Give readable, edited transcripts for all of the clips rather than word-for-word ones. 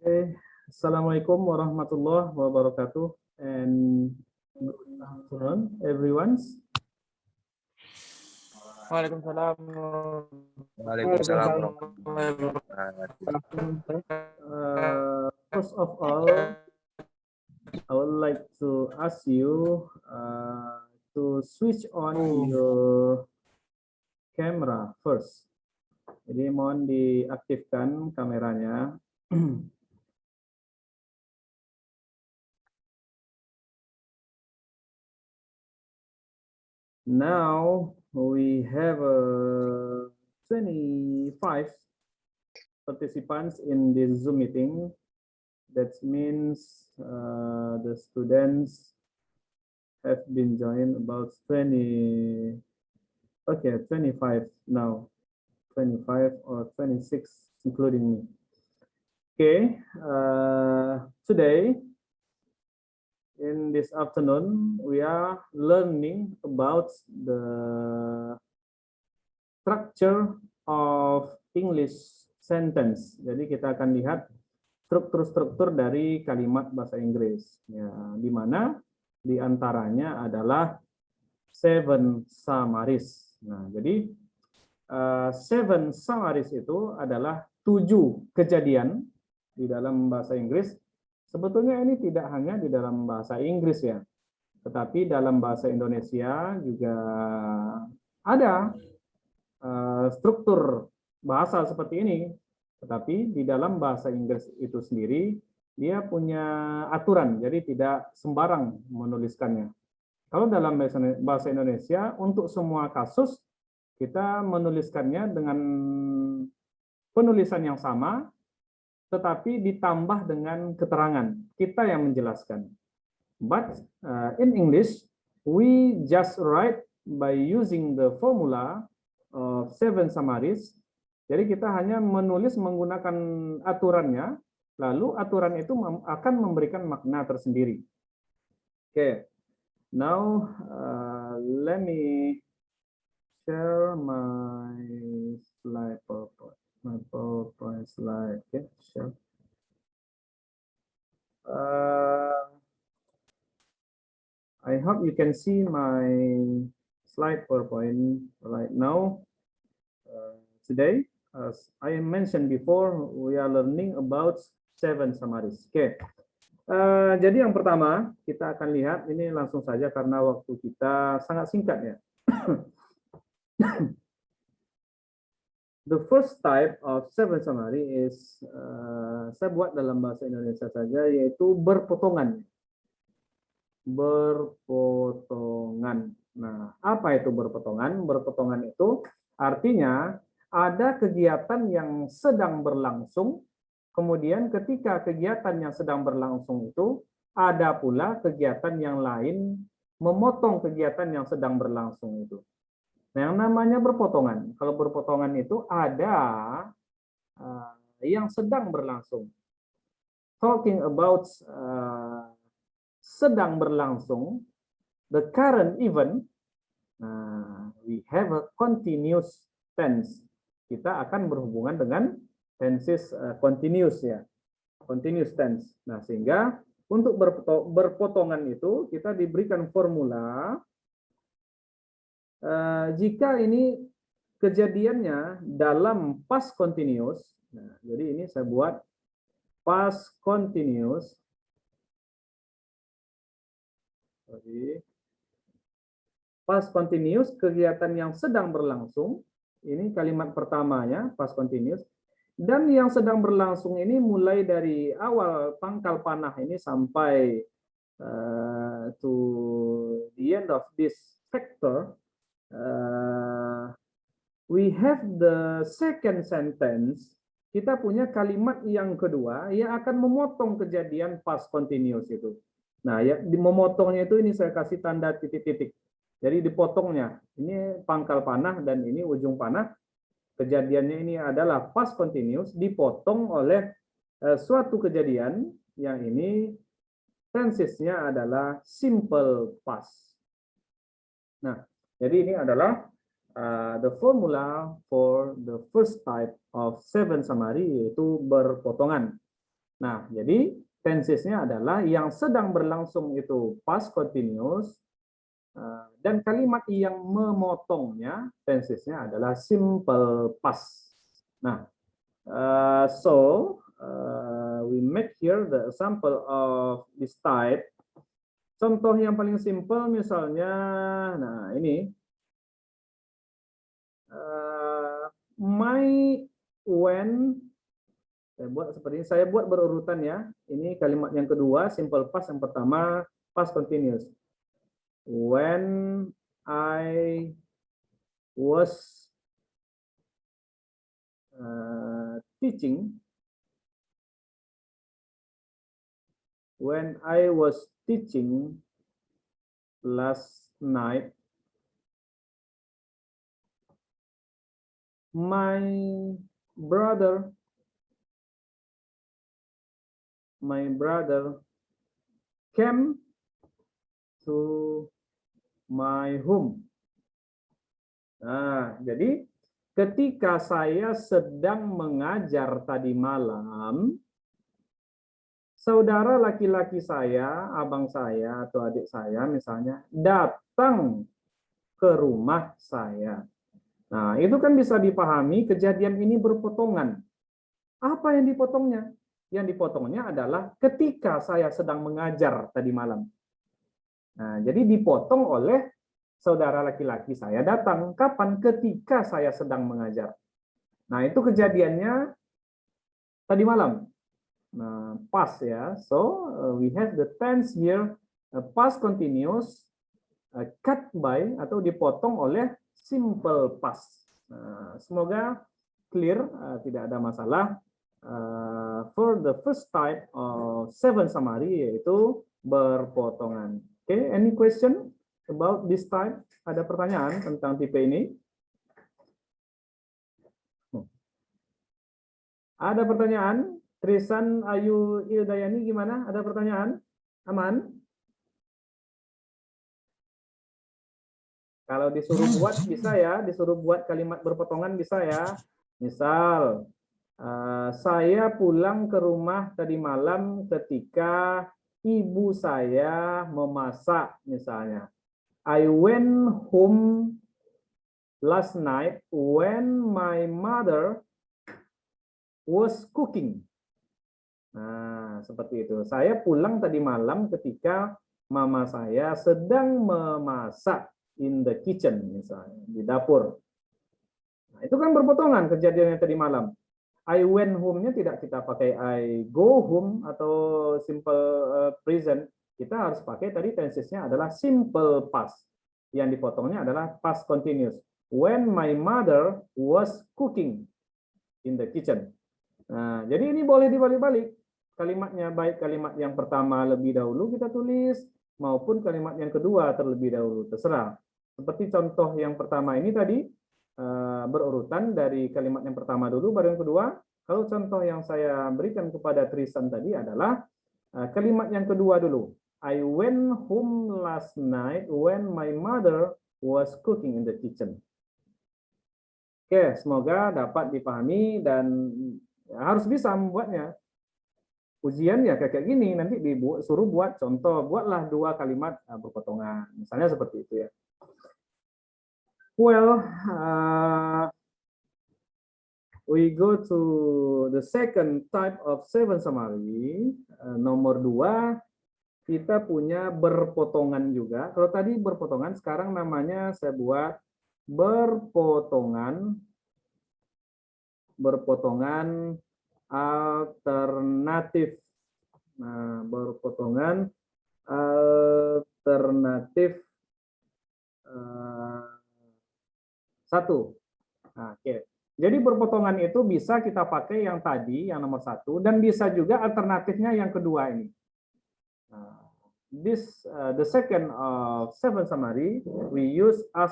Okay. Assalamualaikum warahmatullahi wabarakatuh and good afternoon everyone. Waalaikumsalam. Waalaikumsalam warahmatullahi wabarakatuh. First of all, I would like to ask you to switch on your camera first. Jadi mohon diaktifkan kameranya. Now we have 25 participants in this Zoom meeting. That means the students have been joined about 25 now, 25 or 26 including me. Okay, today in this afternoon we are learning about the structure of English sentence. Jadi kita akan lihat struktur-struktur dari kalimat bahasa Inggris, ya, di mana diantaranya adalah 7 summaries. Nah, jadi 7 summaries itu adalah 7 kejadian di dalam bahasa Inggris. Sebetulnya ini tidak hanya di dalam bahasa Inggris ya, tetapi dalam bahasa Indonesia juga ada struktur bahasa seperti ini. Tetapi di dalam bahasa Inggris itu sendiri, dia punya aturan, jadi tidak sembarang menuliskannya. Kalau dalam bahasa Indonesia, untuk semua kasus, kita menuliskannya dengan penulisan yang sama, tetapi ditambah dengan keterangan. Kita yang menjelaskan. But in English, we just write by using the formula of 7 summaries. Jadi kita hanya menulis menggunakan aturannya, lalu aturan itu akan memberikan makna tersendiri. Okay, now let me share my slide PowerPoint slide. Okay, share. I hope you can see my slide PowerPoint right now. Today, as I mentioned before, we are learning about 7 summaries. Oke. Jadi yang pertama kita akan lihat ini langsung saja karena waktu kita sangat singkat ya. The first type of 7 summary is saya buat dalam bahasa Indonesia saja, yaitu berpotongan. Berpotongan. Nah, apa itu berpotongan? Berpotongan itu artinya ada kegiatan yang sedang berlangsung, kemudian ketika kegiatan yang sedang berlangsung itu, ada pula kegiatan yang lain memotong kegiatan yang sedang berlangsung itu. Nah, yang namanya berpotongan. Kalau berpotongan itu ada yang sedang berlangsung. Talking about sedang berlangsung, the current event, we have a continuous tense. Kita akan berhubungan dengan tenses continuous ya, continuous tense. Nah, sehingga untuk berpotongan itu kita diberikan formula jika ini kejadiannya dalam past continuous. Nah, jadi ini saya buat past continuous. Past continuous, kegiatan yang sedang berlangsung. Ini kalimat pertamanya, past continuous. Dan yang sedang berlangsung ini mulai dari awal pangkal panah ini sampai to the end of this factor. We have the second sentence. Kita punya kalimat yang kedua yang akan memotong kejadian past continuous itu. Nah, ya, di memotongnya itu ini saya kasih tanda titik-titik. Jadi dipotongnya, ini pangkal panah dan ini ujung panah. Kejadiannya ini adalah past continuous, dipotong oleh suatu kejadian yang ini tensesnya adalah simple past. Nah, jadi ini adalah the formula for the first type of 7 summary, yaitu berpotongan. Nah, jadi tensesnya adalah yang sedang berlangsung itu past continuous, dan kalimat yang memotongnya tensesnya adalah simple past. Nah, we make here the example of this type. Contoh yang paling simple misalnya, nah ini, my, when, saya buat berurutan ya. Ini kalimat yang kedua, simple past, yang pertama past continuous. When I was teaching, last night, my brother came to my home. Nah, jadi ketika saya sedang mengajar tadi malam, saudara laki-laki saya, abang saya atau adik saya misalnya, datang ke rumah saya. Nah, itu kan bisa dipahami kejadian ini berpotongan. Apa yang dipotongnya? Yang dipotongnya adalah ketika saya sedang mengajar tadi malam. Nah, jadi dipotong oleh saudara laki-laki saya datang. Kapan? Ketika saya sedang mengajar. Nah, itu kejadiannya tadi malam. Nah, past ya. So, we have the tense here, past continuous, cut by atau dipotong oleh simple past. Nah, semoga clear, tidak ada masalah. For the first type of 7 summary, yaitu berpotongan. Okay, any question about this type? Ada pertanyaan tentang tipe ini? Ada pertanyaan? Trisan Ayu Ildayani gimana? Ada pertanyaan? Aman? Kalau disuruh buat bisa ya, disuruh buat kalimat berpotongan bisa ya. Misal, saya pulang ke rumah tadi malam ketika ibu saya memasak misalnya. I went home last night when my mother was cooking. Nah, seperti itu. Saya pulang tadi malam ketika mama saya sedang memasak in the kitchen misalnya, di dapur. Nah, itu kan berpotongan kejadiannya tadi malam. I went home-nya tidak kita pakai I go home atau simple present. Kita harus pakai tadi tensesnya adalah simple past. Yang dipotongnya adalah past continuous. When my mother was cooking in the kitchen. Nah, jadi ini boleh dibalik-balik. Kalimatnya baik kalimat yang pertama lebih dahulu kita tulis maupun kalimat yang kedua terlebih dahulu, terserah. Seperti contoh yang pertama ini tadi, berurutan dari kalimat yang pertama dulu baru yang kedua. Kalau contoh yang saya berikan kepada Trisan tadi adalah kalimat yang kedua dulu. I went home last night when my mother was cooking in the kitchen. Oke, semoga dapat dipahami dan harus bisa membuatnya. Ujian ya kayak gini, nanti disuruh buat contoh, buatlah 2 kalimat berpotongan. Misalnya seperti itu ya. Well, we go to the second type of 7 summary. Nomor 2, kita punya berpotongan juga. Kalau tadi berpotongan, sekarang namanya saya buat berpotongan alternatif. Nah, berpotongan alternatif 1. Nah, oke. Jadi berpotongan itu bisa kita pakai yang tadi, yang nomor 1, dan bisa juga alternatifnya yang kedua ini. The second of 7 summary we use as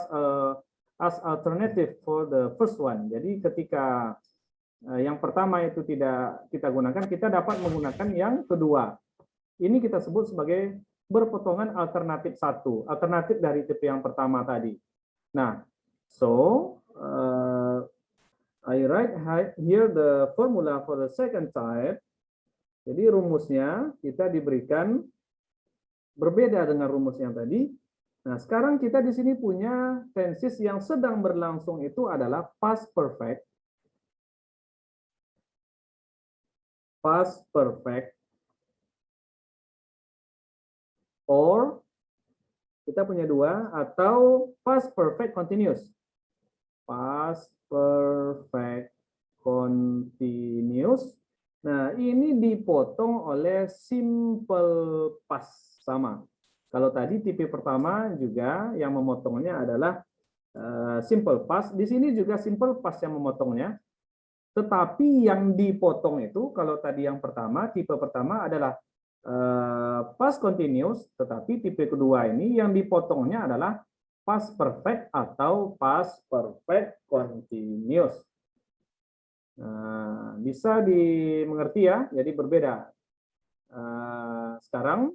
alternative for the first one. Jadi ketika yang pertama itu tidak kita gunakan, kita dapat menggunakan yang kedua. Ini kita sebut sebagai berpotongan alternatif 1, alternatif dari tipe yang pertama tadi. Nah, so I write here the formula for the second type. Jadi rumusnya kita diberikan berbeda dengan rumus yang tadi. Nah, sekarang kita di sini punya tenses yang sedang berlangsung itu adalah past perfect, or kita punya dua, atau past perfect continuous. Past perfect continuous. Nah, ini dipotong oleh simple past sama. Kalau tadi tipe pertama juga yang memotongnya adalah simple past. Di sini juga simple past yang memotongnya. Tetapi yang dipotong itu kalau tadi yang pertama, tipe pertama adalah past continuous, tetapi tipe kedua ini yang dipotongnya adalah past perfect atau past perfect continuous. Nah, bisa dimengerti ya, jadi berbeda. Sekarang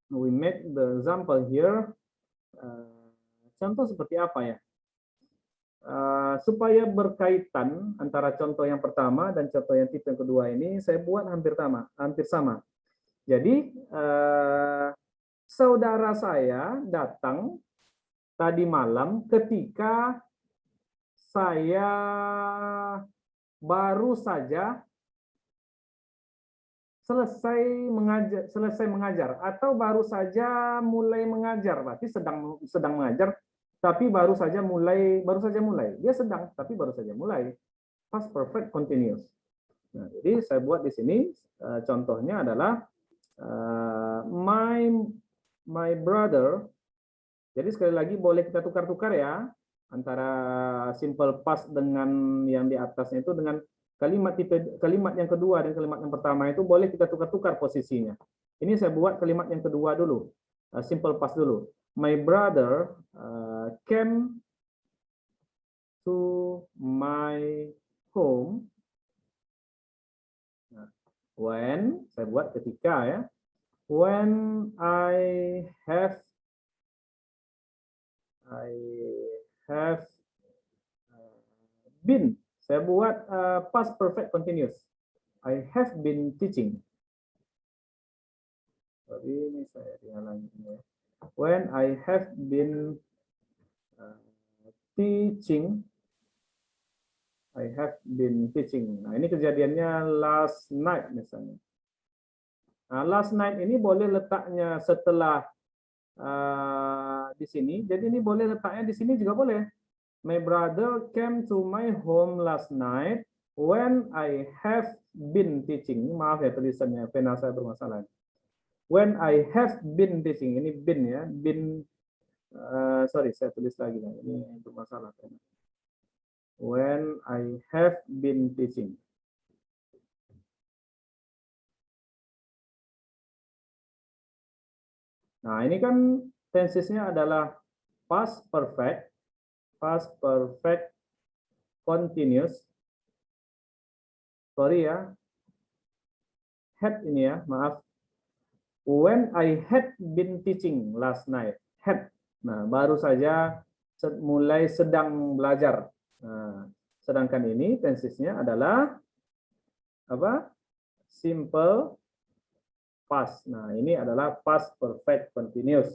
we make the example here. Contoh seperti apa ya? Supaya berkaitan antara contoh yang pertama dan contoh yang tipe yang kedua ini, saya buat hampir sama. Jadi saudara saya datang tadi malam ketika saya baru saja selesai mengajar atau baru saja mulai mengajar, berarti sedang mengajar tapi baru saja mulai. Dia sedang tapi baru saja mulai. Past perfect continuous. Nah, jadi saya buat di sini contohnya adalah my brother. Jadi sekali lagi boleh kita tukar-tukar ya antara simple past dengan yang di atasnya itu dengan kalimat yang kedua dan kalimat yang pertama itu boleh kita tukar-tukar posisinya. Ini saya buat kalimat yang kedua dulu, simple past dulu. My brother came to my home when, saya buat ketika ya, when I have been. Saya buat past perfect continuous. I have been teaching. Jadi ini saya dihalangi ya. When I have been teaching. I have been teaching. Nah, ini kejadiannya last night misalnya. Nah, last night ini boleh letaknya setelah di sini. Jadi ini boleh letaknya di sini juga boleh. My brother came to my home last night when I have been teaching. Maaf ya tulisannya, pena saya bermasalah. When I have been teaching. Ini been ya, been. Sorry, saya tulis lagi. Ini bermasalah. When I have been teaching. Nah, ini kan tensesnya adalah past perfect continuous. Sorry ya. Had ini ya, maaf. When I had been teaching last night. Had. Nah, baru saja mulai sedang belajar. Nah, sedangkan ini tensesnya adalah apa? Simple past. Nah, ini adalah past perfect continuous.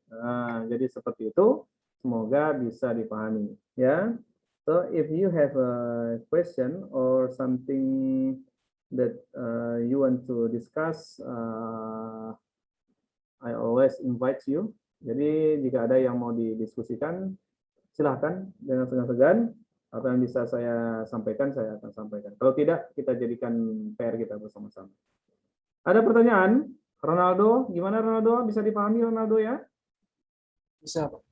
Nah, jadi seperti itu. Semoga bisa dipahami ya. So if you have a question or something that you want to discuss, I always invite you. Jadi jika ada yang mau didiskusikan, silahkan dengan segan-segan. Apa yang bisa saya sampaikan, saya akan sampaikan. Kalau tidak, kita jadikan PR kita bersama-sama. Ada pertanyaan? Ronaldo, gimana Ronaldo? Bisa dipahami Ronaldo ya? Bisa, Pak.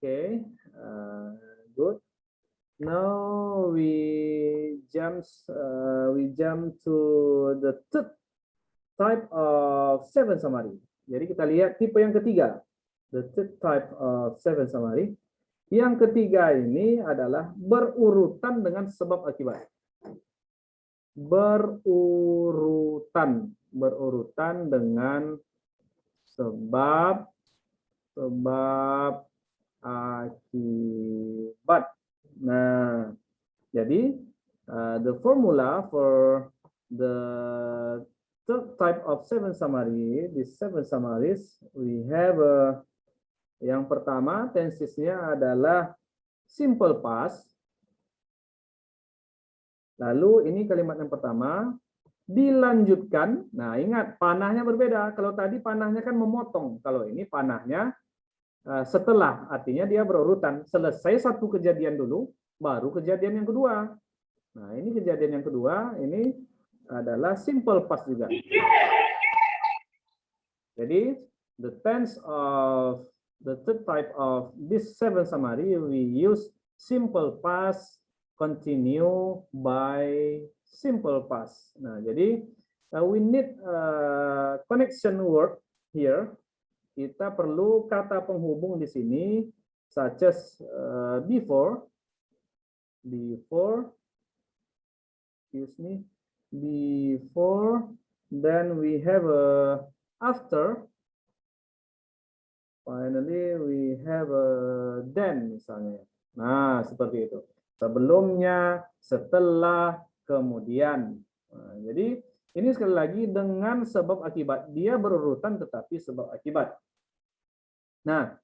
Okay, good. Now we jump to the third type of seven summary. Jadi kita lihat tipe yang ketiga, the third type of seven summary. Yang ketiga ini adalah berurutan dengan sebab akibat. Berurutan dengan sebab akibat. Nah, jadi the formula for the third type of seven summary, the seven summaries, we have yang pertama tensesnya adalah simple past. Lalu ini kalimat yang pertama dilanjutkan. Nah, ingat panahnya berbeda. Kalau tadi panahnya kan memotong, kalau ini panahnya setelah, artinya dia berurutan. Selesai satu kejadian dulu, baru kejadian yang kedua. Nah, ini kejadian yang kedua, ini adalah simple past juga. Jadi, the tense of the third type of this seven summary, we use simple past continue by simple past. Nah, jadi we need connection word here. Kita perlu kata penghubung di sini, such as before, excuse me, before, then we have after, finally we have then misalnya. Nah, seperti itu. Sebelumnya, setelah, kemudian. Nah, jadi ini sekali lagi dengan sebab akibat. Dia berurutan tetapi sebab akibat. Nah,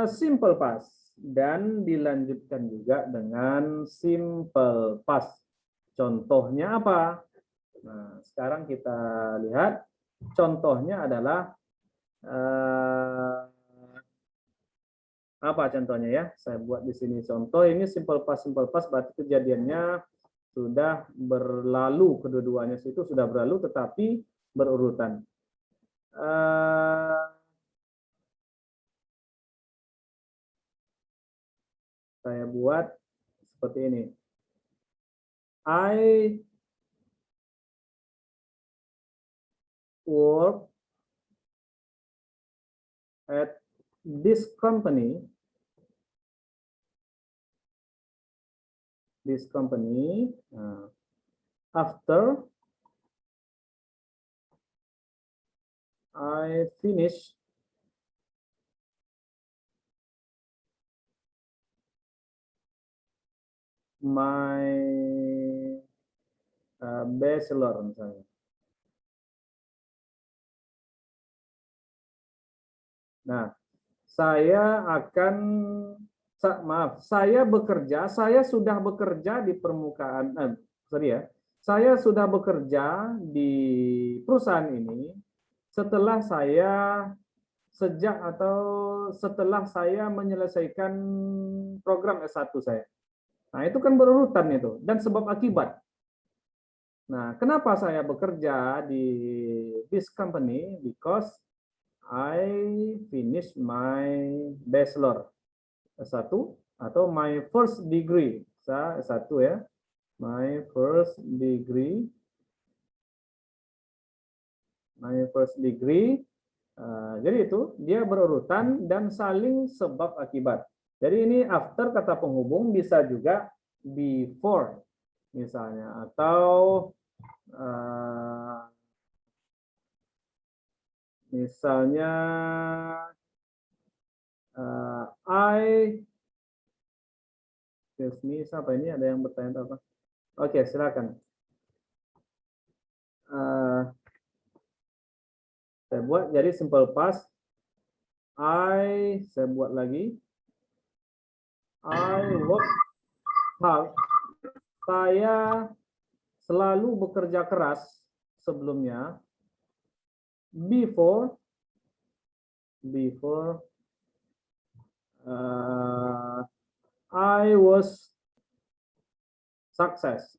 simple past dan dilanjutkan juga dengan simple past. Contohnya apa? Nah, sekarang kita lihat. Contohnya adalah apa contohnya ya? Saya buat di sini contoh. Ini simple past berarti kejadiannya sudah berlalu, kedua-duanya itu sudah berlalu tetapi berurutan. Saya buat seperti ini. I work at this company. After I finish my bachelor misalnya. Nah, saya sudah bekerja di permukaan, saya sudah bekerja di perusahaan ini setelah saya menyelesaikan program S1 saya. Nah, itu kan berurutan itu, dan sebab akibat. Nah, kenapa saya bekerja di this company? Because I finish my bachelor S1 atau my first degree. S1 ya. My first degree. Jadi itu dia berurutan dan saling sebab akibat. Jadi ini after kata penghubung, bisa juga before misalnya, atau misalnya excuse me, siapa ini, ada yang bertanya apa? Oke, silakan. Saya buat jadi simple past. Saya buat lagi. I work hard. Saya selalu bekerja keras sebelumnya. Before I was success.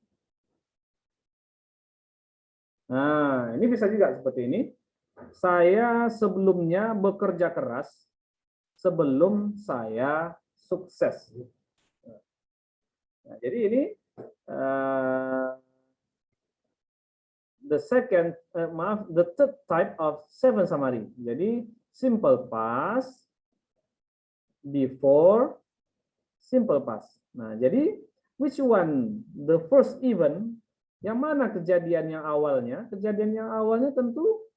Nah, ini bisa juga seperti ini. Saya sebelumnya bekerja keras sebelum saya sukses. Nah, jadi ini the third type of seven summary. Jadi simple past, before, simple past. Nah, jadi which one the first event? Yang mana kejadian yang awalnya? Kejadian yang awalnya tentu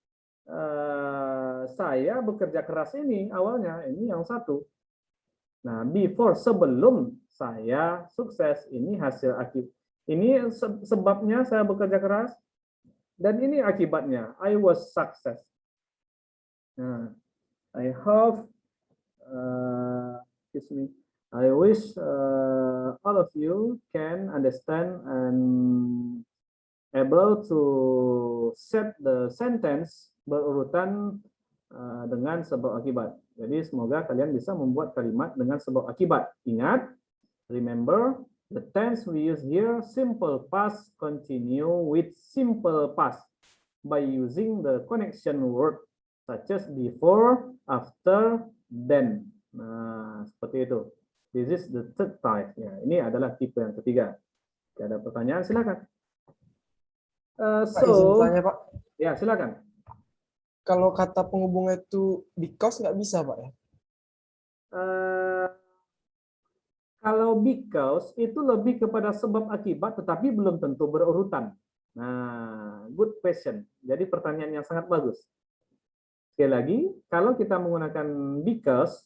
saya bekerja keras ini awalnya, ini yang satu. Nah, before, sebelum saya sukses, ini hasil akibat. Ini sebabnya saya bekerja keras. Dan ini akibatnya, I was success. Nah, I hope, excuse me, I wish all of you can understand and able to set the sentence berurutan dengan sebab akibat. Jadi semoga kalian bisa membuat kalimat dengan sebab akibat. Ingat, remember the tense we use here, simple past continue with simple past by using the connection word such as before, after, then. Nah, seperti itu. This is the third type. Ya, ini adalah tipe yang ketiga. Ada pertanyaan, silakan. Pak, izin tanya, Pak. Ya, silakan. Kalau kata penghubungnya itu because nggak bisa, Pak ya? Kalau because itu lebih kepada sebab akibat, tetapi belum tentu berurutan. Nah, good question. Jadi pertanyaan yang sangat bagus. Sekali lagi, kalau kita menggunakan because,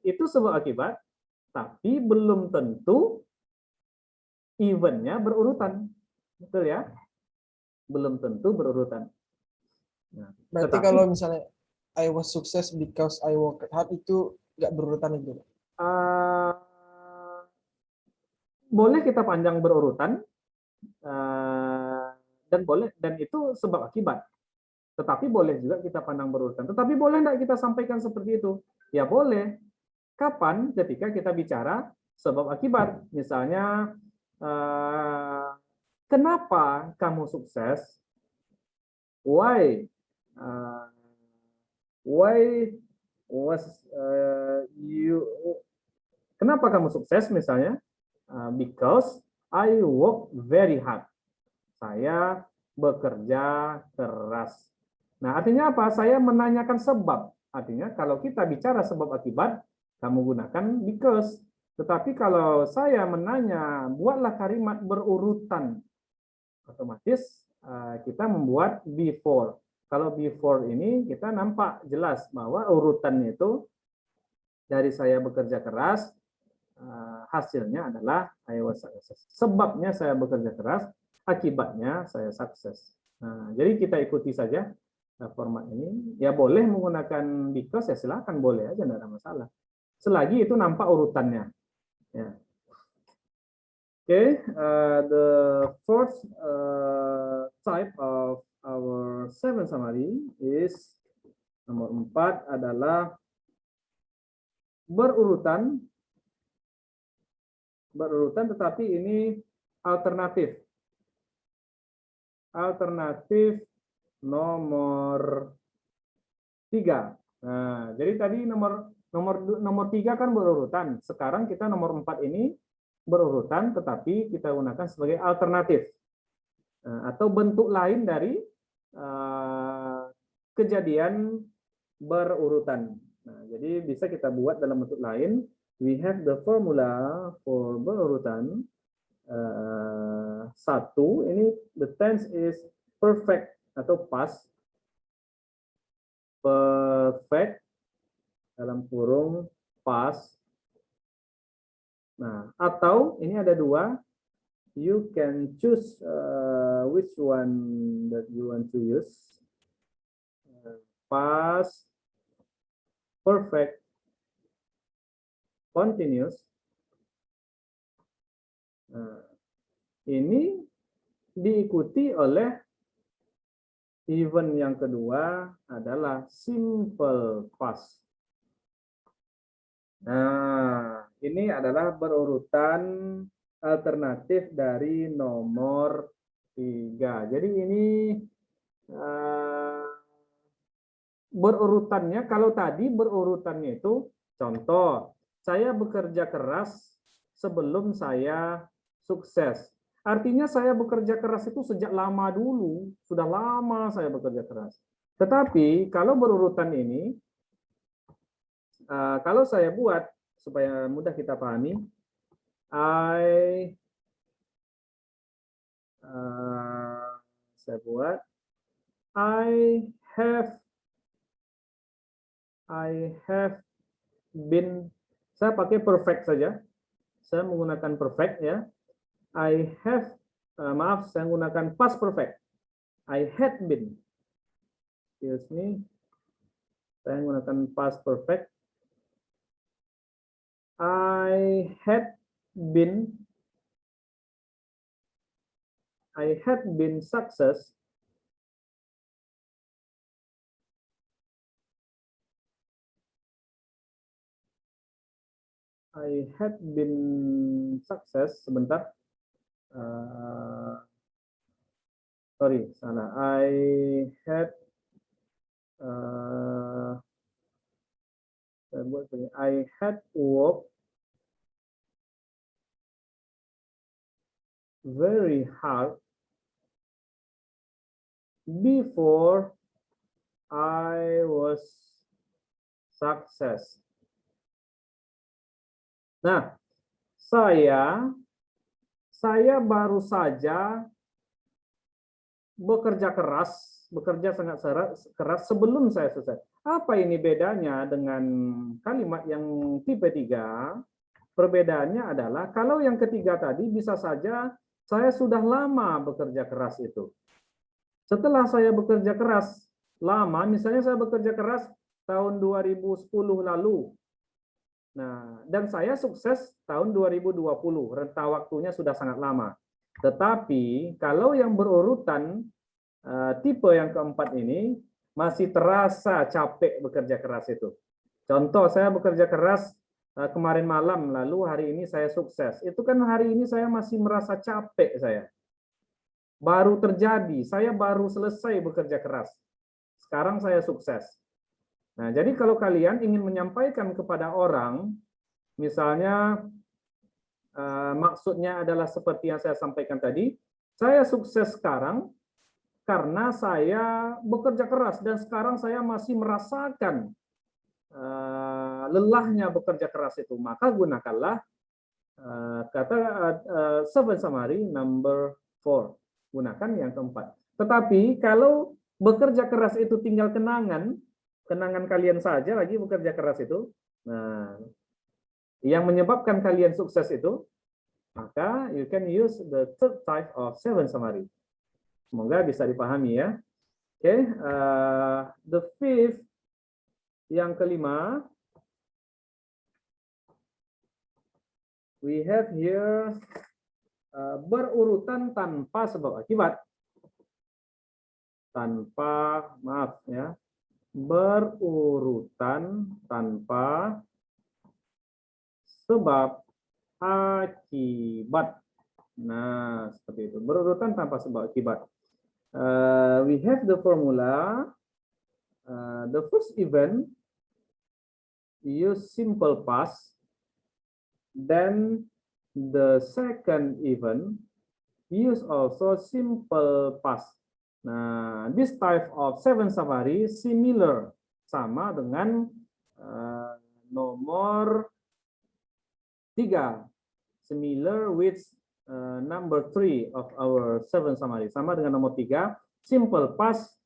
itu sebab akibat, tapi belum tentu eventnya berurutan. Betul ya? Belum tentu berurutan. Nah, Berarti kalau misalnya I was success because I worked hard itu nggak berurutan itu? Boleh kita panjang berurutan, dan itu sebab akibat. Tetapi boleh juga kita pandang berurutan. Tetapi boleh tidak kita sampaikan seperti itu? Ya boleh. Kapan? Ketika kita bicara sebab akibat. Misalnya, kenapa kamu sukses? Why was you? Kenapa kamu sukses? Misalnya, because I work very hard. Saya bekerja keras. Nah, artinya apa? Saya menanyakan sebab. Artinya kalau kita bicara sebab akibat, kamu gunakan because. Tetapi kalau saya menanya, buatlah kalimat berurutan, otomatis kita membuat before. Kalau before ini kita nampak jelas bahwa urutannya itu dari saya bekerja keras, hasilnya adalah I was success. Sebabnya saya bekerja keras, akibatnya saya sukses. Nah, jadi kita ikuti saja format ini. Ya boleh menggunakan because, ya silakan, boleh aja, tidak ada masalah. Selagi itu nampak urutannya. Ya. Okay, the fourth type of our seven summary is nomor 4 adalah berurutan tetapi ini alternatif. Alternatif nomor 3. Nah, jadi tadi nomor 3 kan berurutan. Sekarang kita nomor 4 ini berurutan tetapi kita gunakan sebagai alternatif. Atau bentuk lain dari kejadian berurutan. Nah, jadi bisa kita buat dalam bentuk lain. We have the formula for berurutan. 1, ini the tense is perfect atau past. Perfect dalam kurung past. Nah, atau ini ada 2. You can choose which one that you want to use. Past, perfect, continuous. Nah, ini diikuti oleh event yang kedua adalah simple past. Nah, ini adalah berurutan alternatif dari nomor 3. Jadi ini berurutannya, kalau tadi berurutannya itu, contoh, saya bekerja keras sebelum saya sukses. Artinya saya bekerja keras itu sejak lama dulu, sudah lama saya bekerja keras. Tetapi kalau berurutan ini, kalau saya buat supaya mudah kita pahami, saya buat I have been, saya pakai perfect saja. Saya menggunakan perfect ya. I have maaf, saya menggunakan past perfect. I had been. Excuse me. Saya menggunakan past perfect. I had been success sebentar. Sorry, salah. I had worked very hard before I was success. Nah, saya baru saja bekerja sangat keras sebelum saya sukses. Apa ini bedanya dengan kalimat yang tipe 3? Perbedaannya adalah kalau yang ketiga tadi bisa saja saya sudah lama bekerja keras itu. Setelah saya bekerja keras lama, misalnya saya bekerja keras tahun 2010 lalu. Nah, dan saya sukses tahun 2020, rentang waktunya sudah sangat lama. Tetapi kalau yang berurutan tipe yang keempat ini masih terasa capek bekerja keras itu. Contoh, saya bekerja keras kemarin malam, lalu hari ini saya sukses. Itu kan hari ini saya masih merasa capek saya. Baru terjadi, saya baru selesai bekerja keras. Sekarang saya sukses. Nah, jadi kalau kalian ingin menyampaikan kepada orang, misalnya maksudnya adalah seperti yang saya sampaikan tadi, saya sukses sekarang karena saya bekerja keras dan sekarang saya masih merasakan lelahnya bekerja keras itu. Maka gunakanlah kata seven summary number 4. Gunakan yang keempat. Tetapi kalau bekerja keras itu tinggal kenangan kalian saja lagi bekerja keras itu, nah, yang menyebabkan kalian sukses itu, maka you can use the third type of seven summary. Semoga bisa dipahami ya. Oke, the fifth, yang kelima, we have here berurutan tanpa sebab akibat. Berurutan tanpa sebab akibat. Nah, seperti itu. Berurutan tanpa sebab akibat. We have the formula. The first event use simple past. Then the second event use also simple past. Nah, this type of seven summary similar, sama dengan nomor 3, similar with number 3 of our seven summary, sama dengan nomor 3, simple past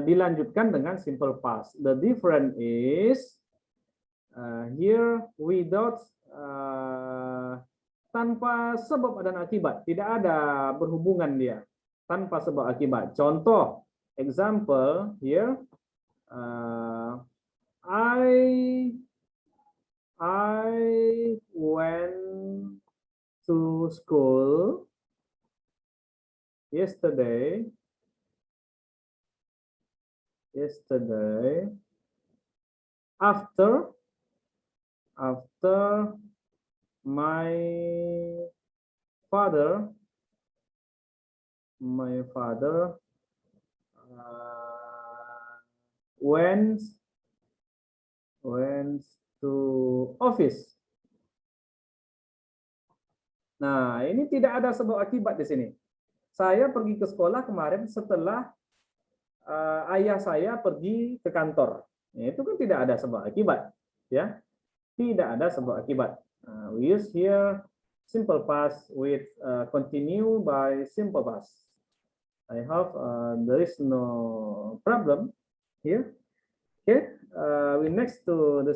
dilanjutkan dengan simple past. The difference is here without tanpa sebab dan akibat, tidak ada berhubungan dia, tanpa sebab akibat. Contoh, example here, I went to school yesterday after my father went to office. Nah, ini tidak ada sebab akibat di sini. Saya pergi ke sekolah kemarin setelah ayah saya pergi ke kantor. Itu kan tidak ada sebab akibat, ya. Tidak ada sebab akibat. We use here simple past with continue by simple past. I hope there is no problem here. Okay, we next to the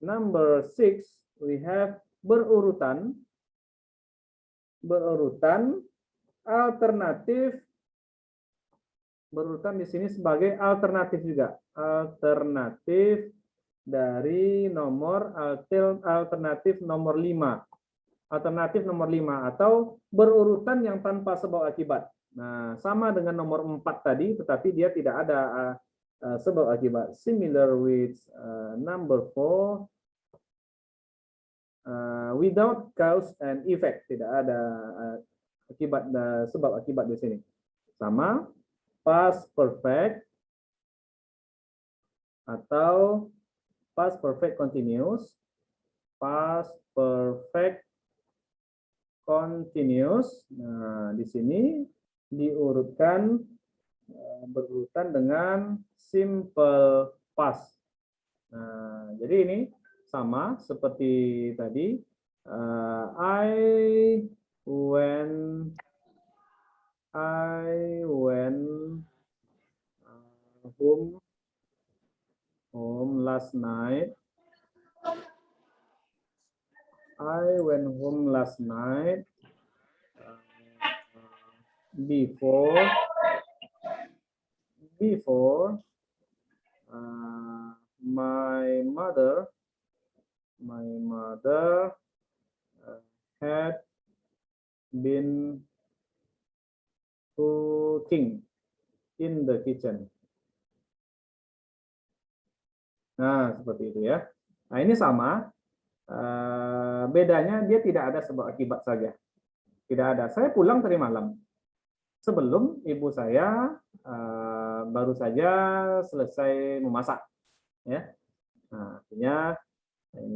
number 6, we have berurutan alternatif berurutan di sini sebagai alternatif juga. Alternatif dari nomor alternatif nomor 5. Alternatif nomor 5 atau berurutan yang tanpa sebab akibat. Nah, sama dengan nomor 4 tadi, tetapi dia tidak ada sebab akibat. Similar with number 4, without cause and effect. Tidak ada akibat sebab akibat di sini. Sama past perfect atau past perfect continuous, past perfect continuous. Nah, di sini diurutkan berurutan dengan simple past. Nah, jadi ini sama seperti tadi. I went home last night. I went home last night before my mother had been cooking in the kitchen. Nah, seperti itu ya. Nah, ini sama. Bedanya dia tidak ada sebab akibat saja. Tidak ada. Saya pulang tadi malam. Sebelum ibu saya baru saja selesai memasak. Ya. Nah, artinya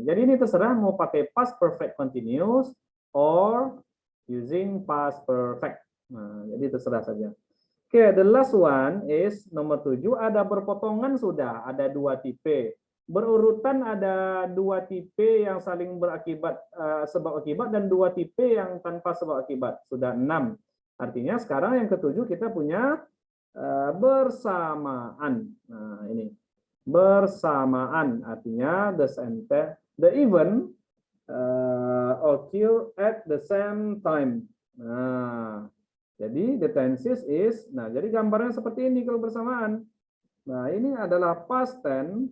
jadi ini terserah mau pakai past perfect continuous or using past perfect. Nah, jadi terserah saja. Oke, the last one is nomor 7, ada berpotongan sudah, ada 2 tipe. Berurutan ada 2 tipe yang saling berakibat sebab akibat dan 2 tipe yang tanpa sebab akibat. Sudah 6. Artinya sekarang yang ke-7 kita punya bersamaan. Nah, ini. Bersamaan artinya the event occur at the same time. Nah, jadi the tenses is, nah jadi gambarnya seperti ini kalau bersamaan. Nah, ini adalah past tense,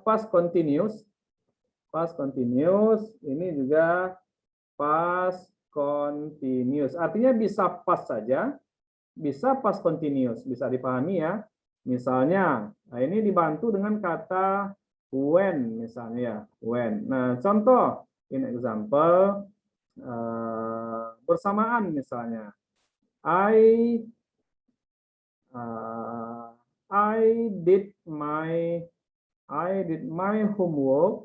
past continuous. Past continuous, ini juga past continuous. Artinya bisa past saja, bisa past continuous, bisa dipahami ya. Misalnya, nah ini dibantu dengan kata when, misalnya ya, when. Nah, contoh, in example, bersamaan misalnya. I did my homework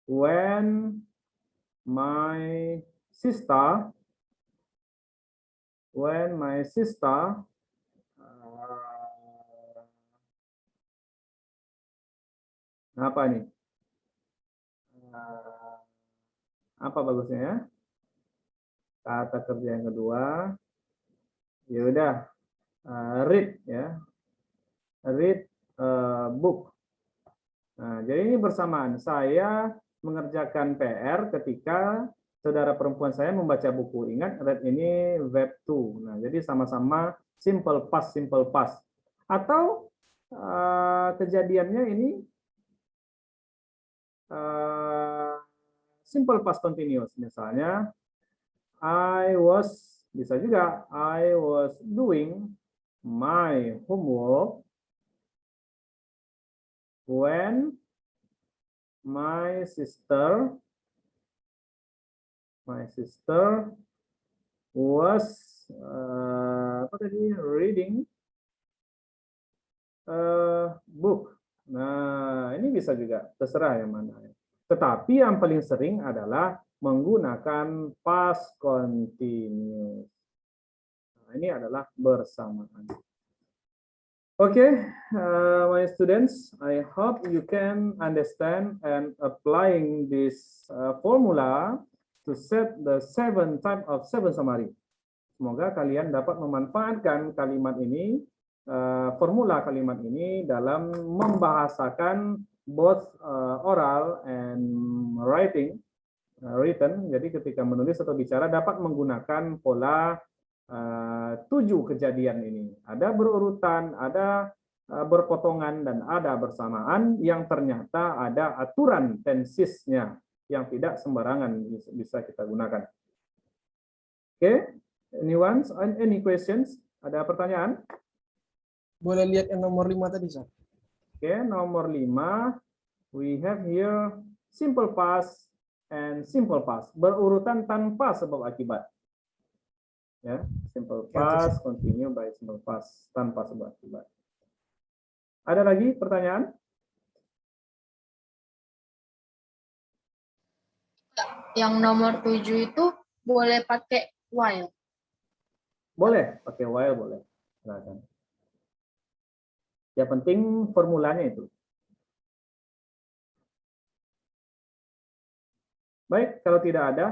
when my sister apa nih? Apa bagusnya ya? Kata kerja yang kedua, ya udah read ya, read book. Nah, jadi ini bersamaan. Saya mengerjakan PR ketika saudara perempuan saya membaca buku. Ingat, read ini verb to. Nah, jadi sama-sama simple past. Atau kejadiannya ini simple past continuous. Misalnya, bisa juga I was doing my homework when my sister was reading a book. Nah, ini bisa juga, terserah yang mana. Tetapi yang paling sering adalah menggunakan past continuous. Nah, ini adalah bersamaan. Okay, my students, I hope you can understand and applying this formula to set the 7 type of 7 summary. Semoga kalian dapat memanfaatkan kalimat ini, formula kalimat ini dalam membahasakan both oral and writing written. Jadi ketika menulis atau bicara dapat menggunakan pola 7 kejadian ini. Ada berurutan, ada berpotongan, dan ada bersamaan yang ternyata ada aturan tensisnya yang tidak sembarangan bisa kita gunakan. Oke, anyone, any questions? Ada pertanyaan? Boleh lihat yang nomor 5 tadi, Sir? Oke, nomor 5, we have here simple past and simple past, berurutan tanpa sebab akibat. Ya, simple past continue by simple past tanpa sebab akibat. Ada lagi pertanyaan? Yang nomor 7 itu boleh pakai while. Boleh, pakai while boleh. Silakan. Yang penting formulanya itu. Baik, kalau tidak ada,